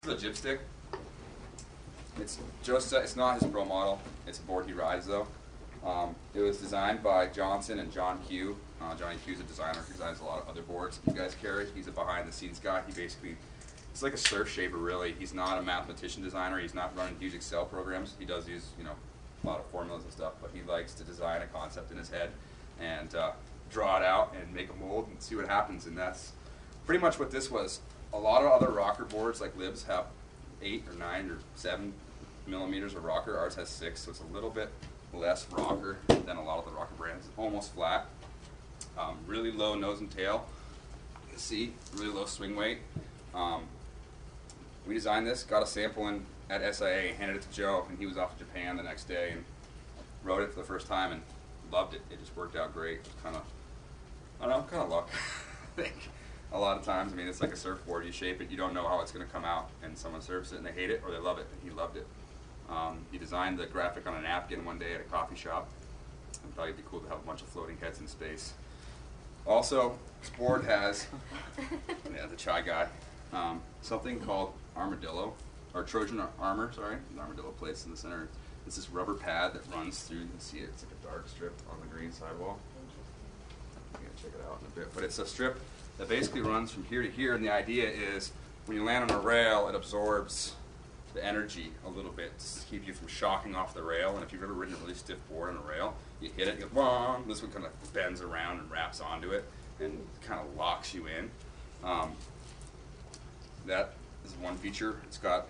The Jib Stick. It's not his pro model. It's a board he rides though. It was designed by Johnson and John Q. Johnny Q's a designer who designs a lot of other boards you guys carry. He's a behind-the-scenes guy. He's like a surf shaper really. He's not a mathematician designer. He's not running huge Excel programs. He does use a lot of formulas and stuff, but he likes to design a concept in his head and draw it out and make a mold and see what happens. And that's pretty much what this was. A lot of other rocker boards like Libs have 8 or 9 or 7 millimeters of rocker. Ours has 6, so it's a little bit less rocker than a lot of the rocker brands. It's almost flat. Really low nose and tail. You can see really low swing weight. We designed this, got a sample in at SIA, handed it to Joe, and he was off to Japan the next day and rode it for the first time and loved it. It just worked out great. It was kind of luck, I think. A lot of times, I mean, it's like a surfboard. You shape it, you don't know how it's going to come out, and someone surfs it and they hate it or they love it, and he loved it. He designed the graphic on a napkin one day at a coffee shop and thought it'd be cool to have a bunch of floating heads in space. Also, this board has, the chai guy, something called armadillo, or Trojan armor, sorry, the armadillo plates in the center. It's this rubber pad that runs through, you can see it, it's like a dark strip on the green sidewall. I'm going to check it out in a bit, but it's a strip that basically runs from here to here, and the idea is when you land on a rail, it absorbs the energy a little bit to keep you from shocking off the rail. And if you've ever ridden a really stiff board on a rail, you hit it, you go, wong, this one kind of bends around and wraps onto it and kind of locks you in. That is one feature. It's got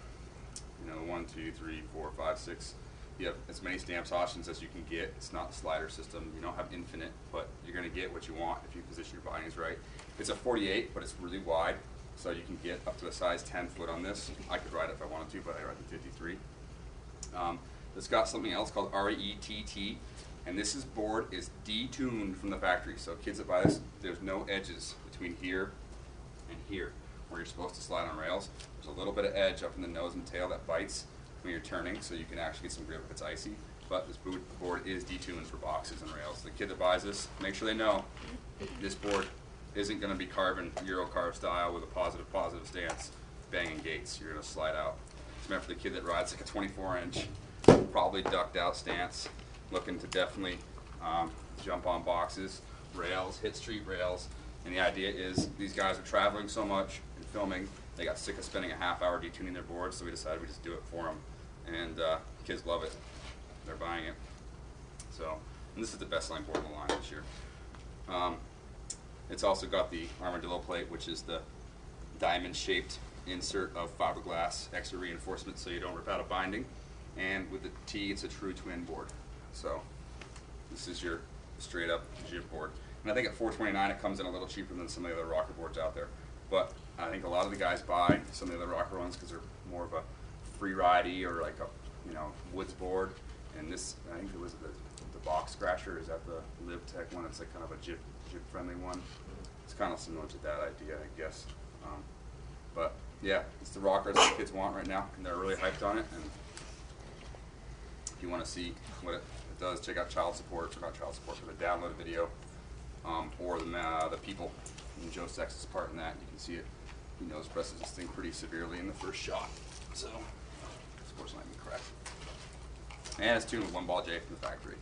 1, 2, 3, 4, 5, 6. You have as many stamps options as you can get. It's not a slider system. You don't have infinite, but you're going to get what you want if you position your bindings right. It's a 48, but it's really wide, so you can get up to a size 10 foot on this. I could ride it if I wanted to, but I ride the 53. It's got something else called RETT, and this board is detuned from the factory. So kids that buy this, there's no edges between here and here where you're supposed to slide on rails. There's a little bit of edge up in the nose and tail that bites when you're turning, so you can actually get some grip if it's icy. But this board is detuned for boxes and rails. The kid that buys this, make sure they know this board isn't going to be carbon Euro carve style with a positive stance, banging gates. You're going to slide out. It's meant for the kid that rides like a 24-inch, probably ducked out stance, looking to definitely jump on boxes, rails, hit street rails. And the idea is these guys are traveling so much and filming, they got sick of spending a half hour detuning their boards, so we decided we'd just do it for them. And kids love it. They're buying it. So, and this is the best selling board in the line this year. It's also got the armadillo plate, which is the diamond-shaped insert of fiberglass extra reinforcement so you don't rip out a binding. And with the T, it's a true twin board. So this is your straight-up Jib board. And I think at $429 it comes in a little cheaper than some of the other rocker boards out there. But I think a lot of the guys buy some of the other rocker ones because they're more of a free-ridey or like a woods board. And this, I think it was the box scratcher. Is that the Live Tech one? It's like kind of a Jib-friendly one. It's kind of similar to that idea, I guess. But yeah, it's the rocker that the kids want right now, and they're really hyped on it. And if you want to see what it does, check out Child Support, or not Child Support, but the download video, or the people in Joe Sex's part in that. You can see it. He nose presses this thing pretty severely in the first shot. So, of course, not even crack. And it's tuned with 1 ball J from the factory.